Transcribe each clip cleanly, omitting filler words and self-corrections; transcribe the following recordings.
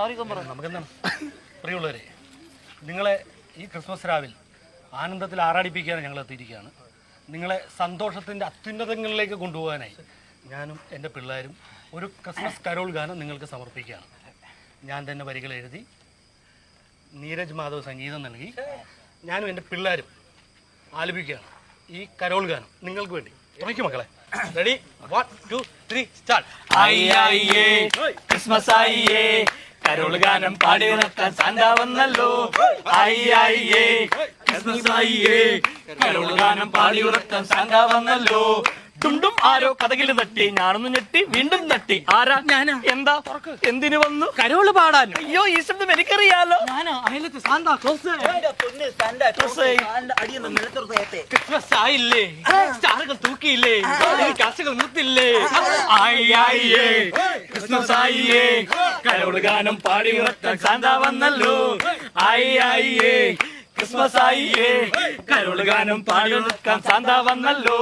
നമുക്കെന്താണ് പ്രിയമുള്ളവരെ, നിങ്ങളെ ഈ ക്രിസ്മസ് രാവിൽ ആനന്ദത്തിൽ ആറാടിപ്പിക്കാൻ ഞങ്ങൾ എത്തിയിരിക്കുകയാണ്. നിങ്ങളെ സന്തോഷത്തിൻ്റെ അത്യുന്നതങ്ങളിലേക്ക് കൊണ്ടുപോകാനായി ഞാനും എൻ്റെ പിള്ളേരും ഒരു ക്രിസ്മസ് കരോൾ ഗാനം നിങ്ങൾക്ക് സമർപ്പിക്കുകയാണ്. ഞാൻ തന്നെ വരികൾ എഴുതി, നീരജ് മാധവ് സംഗീതം നൽകി, ഞാനും എൻ്റെ പിള്ളേരും ആലപിക്കുകയാണ് ഈ കരോൾ ഗാനം നിങ്ങൾക്ക് വേണ്ടി. തുടങ്ങി മക്കളെ. റെഡി? 1 2 3 സ്റ്റാർട്ട്. ക്രിസ്മസ് ആയിയേ, കരോൾ ഗാനം പാടി ഉറക്കാൻ സാന്റ വന്നല്ലോ. ക്രിസ്മസ് ആയിയേ, കരോൾ ഗാനം പാടി ഉറക്കാൻ സാന്റ വന്നല്ലോ. തുണ്ടും ആരോ കഥകിൽ തട്ടി, ഞാനൊന്ന് ഞെട്ടി വീണ്ടും തട്ടി. ആരാ? ഞാനാ. എന്താ? എന്തിനു വന്നു? കരോള് പാടാൻ. അയ്യോ, ഈ ശബ്ദം എനിക്കറിയാലോ. ക്രിസ്മസ് ആയില്ലേ, സ്റ്റാറുകൾ തൂക്കിയില്ലേ, കാശുകൾ നിർത്തില്ലേ. ക്രിസ്മസ് ആയിയേ, കരോള് ഗാനം പാടി ഉറക്കാൻ സാന്റ വന്നല്ലോ. ക്രിസ്മസ് ആയിയേ, കരോള് ഗാനം പാടി ഉറക്കാൻ സാന്റ വന്നല്ലോ.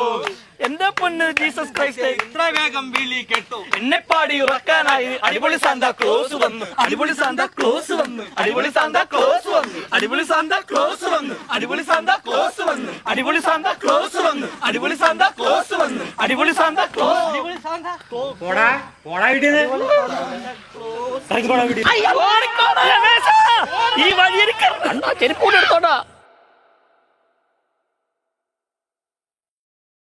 എന്റെ പൊന്ന് ജീസസ് ക്രൈസ്റ്റ്, ഇത്ര വേഗം വിളി കേട്ടു. എന്നെ പാടി ഉറക്കാനായി അടിപൊളി സാന്താ ക്ലോസ് വന്നു. അടിപൊളി സാന്താ ക്ലോസ് വന്നു. അടിപൊളി സാന്താ ക്ലോസ് വന്നു. അടിപൊളി സാന്താ ക്ലോസ് വന്നു. അടിപൊളി സാന്താ ക്ലോസ് വന്നു. അടിപൊളി സാന്താ ക്ലോസ് വന്നു. അടിപൊളി സാന്താ ക്ലോസ് വന്നു. അടിപൊളി സാന്താ ക്ലോസ്. അടിപൊളി സാന്താ ക്ലോസ്. പോടാ പോടാ വീട്ടിൽ ഈ വഴി ചെരുപ്പൂടെ എടുത്തോടാ.